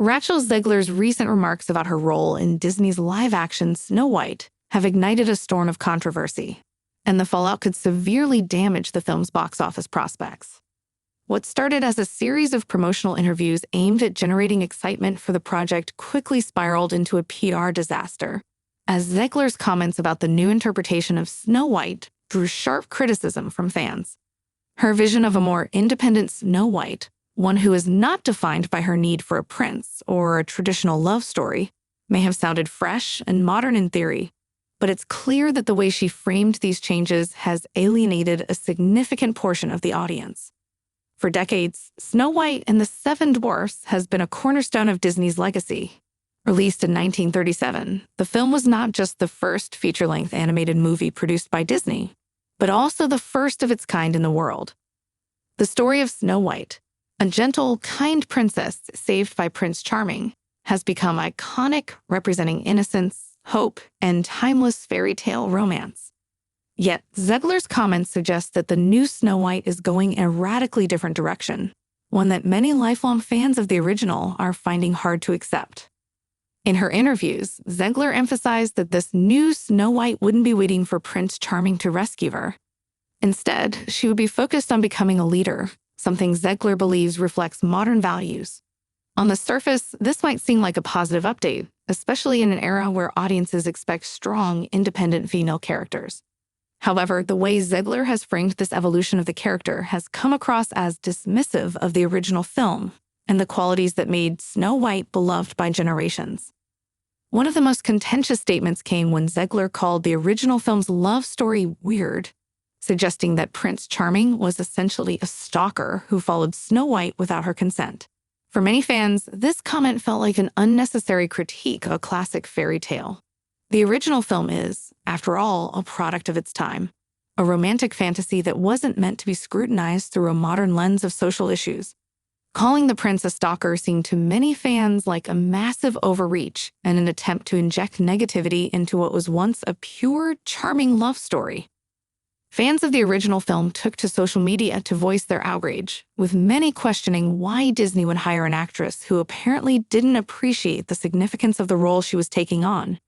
Rachel Zegler's recent remarks about her role in Disney's live-action Snow White have ignited a storm of controversy, and the fallout could severely damage the film's box office prospects. What started as a series of promotional interviews aimed at generating excitement for the project quickly spiraled into a PR disaster, as Zegler's comments about the new interpretation of Snow White drew sharp criticism from fans. Her vision of a more independent Snow White, one who is not defined by her need for a prince or a traditional love story, may have sounded fresh and modern in theory, but it's clear that the way she framed these changes has alienated a significant portion of the audience. For decades, Snow White and the Seven Dwarfs has been a cornerstone of Disney's legacy. Released in 1937, the film was not just the first feature-length animated movie produced by Disney, but also the first of its kind in the world. The story of Snow White, a gentle, kind princess saved by Prince Charming, has become iconic, representing innocence, hope, and timeless fairy tale romance. Yet, Zegler's comments suggest that the new Snow White is going in a radically different direction, one that many lifelong fans of the original are finding hard to accept. In her interviews, Zegler emphasized that this new Snow White wouldn't be waiting for Prince Charming to rescue her. Instead, she would be focused on becoming a leader, something Zegler believes reflects modern values. On the surface, this might seem like a positive update, especially in an era where audiences expect strong, independent female characters. However, the way Zegler has framed this evolution of the character has come across as dismissive of the original film and the qualities that made Snow White beloved by generations. One of the most contentious statements came when Zegler called the original film's love story weird, suggesting that Prince Charming was essentially a stalker who followed Snow White without her consent. For many fans, this comment felt like an unnecessary critique of a classic fairy tale. The original film is, after all, a product of its time, a romantic fantasy that wasn't meant to be scrutinized through a modern lens of social issues. Calling the prince a stalker seemed to many fans like a massive overreach and an attempt to inject negativity into what was once a pure, charming love story. Fans of the original film took to social media to voice their outrage, with many questioning why Disney would hire an actress who apparently didn't appreciate the significance of the role she was taking on.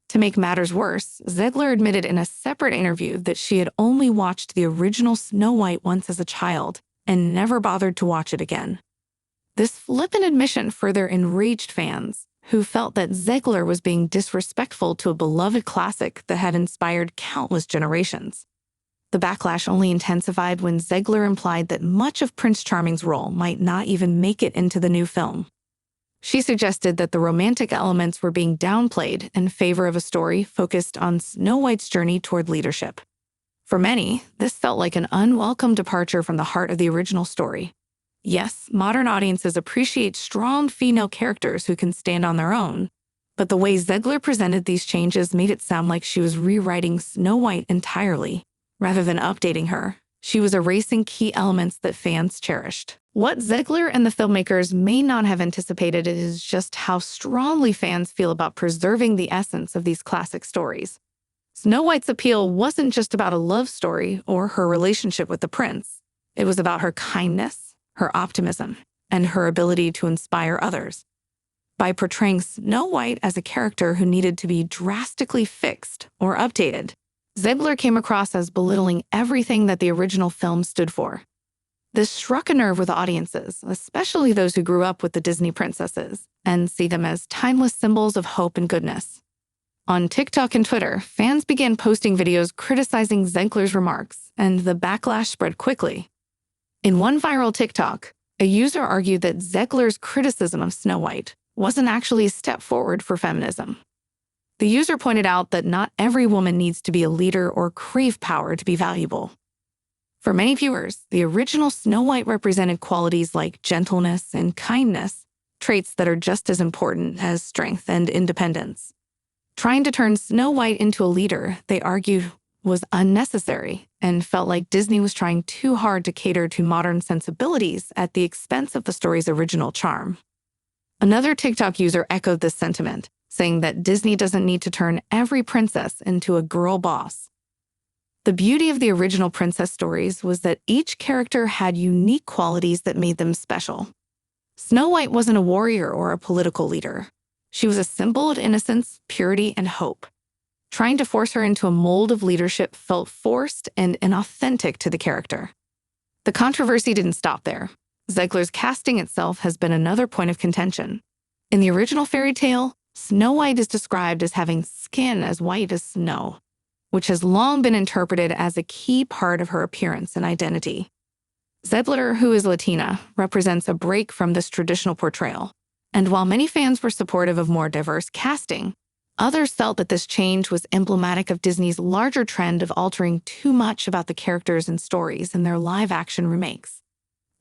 To make matters worse, Zegler admitted in a separate interview that she had only watched the original Snow White once as a child and never bothered to watch it again. This flippant admission further enraged fans, who felt that Zegler was being disrespectful to a beloved classic that had inspired countless generations. The backlash only intensified when Zegler implied that much of Prince Charming's role might not even make it into the new film. She suggested that the romantic elements were being downplayed in favor of a story focused on Snow White's journey toward leadership. For many, this felt like an unwelcome departure from the heart of the original story. Yes, modern audiences appreciate strong female characters who can stand on their own, but the way Zegler presented these changes made it sound like she was rewriting Snow White entirely. Rather than updating her, she was erasing key elements that fans cherished. What Zegler and the filmmakers may not have anticipated is just how strongly fans feel about preserving the essence of these classic stories. Snow White's appeal wasn't just about a love story or her relationship with the prince. It was about her kindness, her optimism, and her ability to inspire others. By portraying Snow White as a character who needed to be drastically fixed or updated, Zegler came across as belittling everything that the original film stood for. This struck a nerve with audiences, especially those who grew up with the Disney princesses, and see them as timeless symbols of hope and goodness. On TikTok and Twitter, fans began posting videos criticizing Zegler's remarks, and the backlash spread quickly. In one viral TikTok, a user argued that Zegler's criticism of Snow White wasn't actually a step forward for feminism. The user pointed out that not every woman needs to be a leader or crave power to be valuable. For many viewers, the original Snow White represented qualities like gentleness and kindness, traits that are just as important as strength and independence. Trying to turn Snow White into a leader, they argued, was unnecessary and felt like Disney was trying too hard to cater to modern sensibilities at the expense of the story's original charm. Another TikTok user echoed this sentiment, saying that Disney doesn't need to turn every princess into a girl boss. The beauty of the original princess stories was that each character had unique qualities that made them special. Snow White wasn't a warrior or a political leader. She was a symbol of innocence, purity, and hope. Trying to force her into a mold of leadership felt forced and inauthentic to the character. The controversy didn't stop there. Zegler's casting itself has been another point of contention. In the original fairy tale, Snow White is described as having skin as white as snow, which has long been interpreted as a key part of her appearance and identity. Zegler, who is Latina, represents a break from this traditional portrayal. And while many fans were supportive of more diverse casting, others felt that this change was emblematic of Disney's larger trend of altering too much about the characters and stories in their live-action remakes.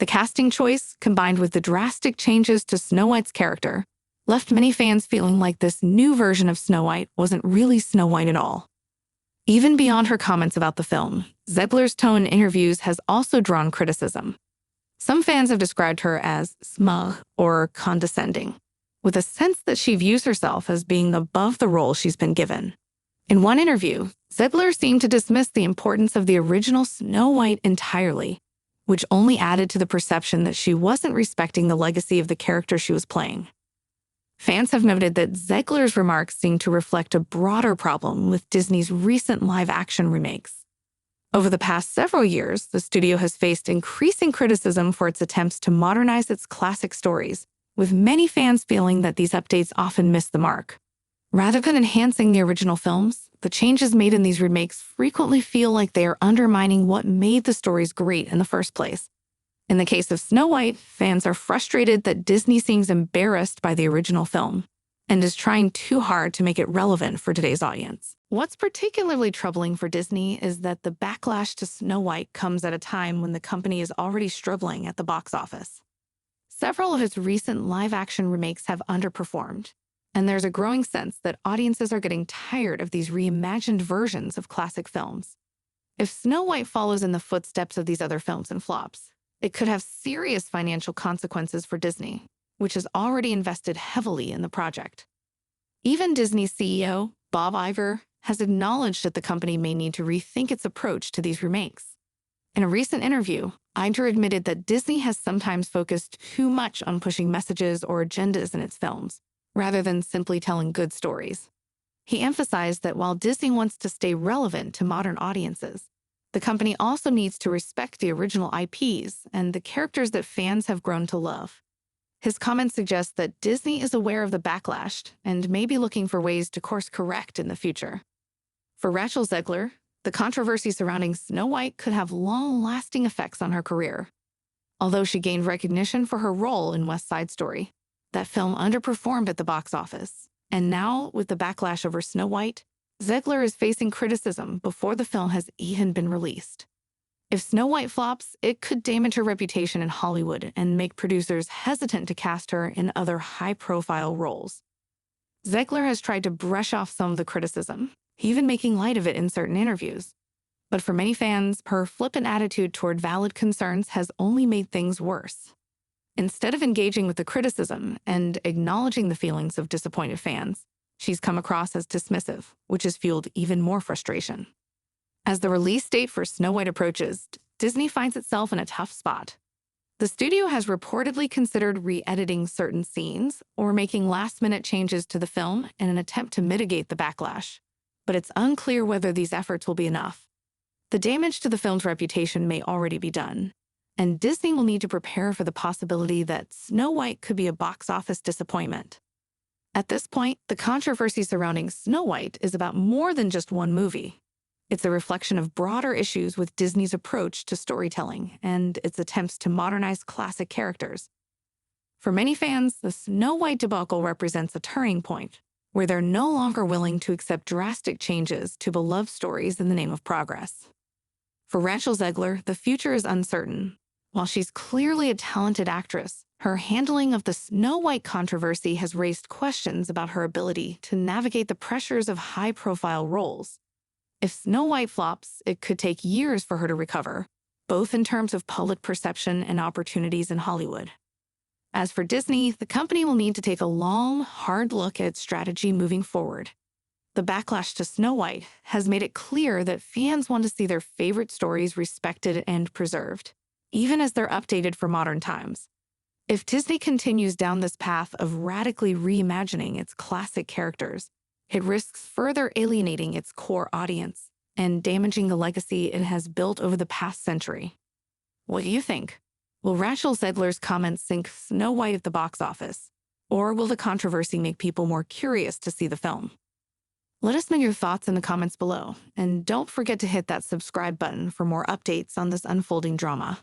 The casting choice, combined with the drastic changes to Snow White's character, left many fans feeling like this new version of Snow White wasn't really Snow White at all. Even beyond her comments about the film, Zegler's tone in interviews has also drawn criticism. Some fans have described her as smug or condescending, with a sense that she views herself as being above the role she's been given. In one interview, Zegler seemed to dismiss the importance of the original Snow White entirely, which only added to the perception that she wasn't respecting the legacy of the character she was playing. Fans have noted that Zegler's remarks seem to reflect a broader problem with Disney's recent live-action remakes. Over the past several years, the studio has faced increasing criticism for its attempts to modernize its classic stories, with many fans feeling that these updates often miss the mark. Rather than enhancing the original films, the changes made in these remakes frequently feel like they are undermining what made the stories great in the first place. In the case of Snow White, fans are frustrated that Disney seems embarrassed by the original film and is trying too hard to make it relevant for today's audience. What's particularly troubling for Disney is that the backlash to Snow White comes at a time when the company is already struggling at the box office. Several of its recent live-action remakes have underperformed, and there's a growing sense that audiences are getting tired of these reimagined versions of classic films. If Snow White follows in the footsteps of these other films and flops, it could have serious financial consequences for Disney, which has already invested heavily in the project. Even Disney's CEO, Bob Iver, has acknowledged that the company may need to rethink its approach to these remakes. In a recent interview, Iver admitted that Disney has sometimes focused too much on pushing messages or agendas in its films, rather than simply telling good stories. He emphasized that while Disney wants to stay relevant to modern audiences, the company also needs to respect the original IPs and the characters that fans have grown to love. His comments suggest that Disney is aware of the backlash and may be looking for ways to course correct in the future. For Rachel Zegler, the controversy surrounding Snow White could have long-lasting effects on her career. Although she gained recognition for her role in West Side Story, that film underperformed at the box office. And now, with the backlash over Snow White, Zegler is facing criticism before the film has even been released. If Snow White flops, it could damage her reputation in Hollywood and make producers hesitant to cast her in other high-profile roles. Zegler has tried to brush off some of the criticism, even making light of it in certain interviews. But for many fans, her flippant attitude toward valid concerns has only made things worse. Instead of engaging with the criticism and acknowledging the feelings of disappointed fans, she's come across as dismissive, which has fueled even more frustration. As the release date for Snow White approaches, Disney finds itself in a tough spot. The studio has reportedly considered re-editing certain scenes or making last-minute changes to the film in an attempt to mitigate the backlash, but it's unclear whether these efforts will be enough. The damage to the film's reputation may already be done, and Disney will need to prepare for the possibility that Snow White could be a box office disappointment. At this point, the controversy surrounding Snow White is about more than just one movie. It's a reflection of broader issues with Disney's approach to storytelling and its attempts to modernize classic characters. For many fans, the Snow White debacle represents a turning point, where they're no longer willing to accept drastic changes to beloved stories in the name of progress. For Rachel Zegler, the future is uncertain. While she's clearly a talented actress, her handling of the Snow White controversy has raised questions about her ability to navigate the pressures of high-profile roles. If Snow White flops, it could take years for her to recover, both in terms of public perception and opportunities in Hollywood. As for Disney, the company will need to take a long, hard look at its strategy moving forward. The backlash to Snow White has made it clear that fans want to see their favorite stories respected and preserved, even as they're updated for modern times. If Disney continues down this path of radically reimagining its classic characters, it risks further alienating its core audience and damaging the legacy it has built over the past century. What do you think? Will Rachel Zegler's comments sink Snow White at the box office, or will the controversy make people more curious to see the film? Let us know your thoughts in the comments below, and don't forget to hit that subscribe button for more updates on this unfolding drama.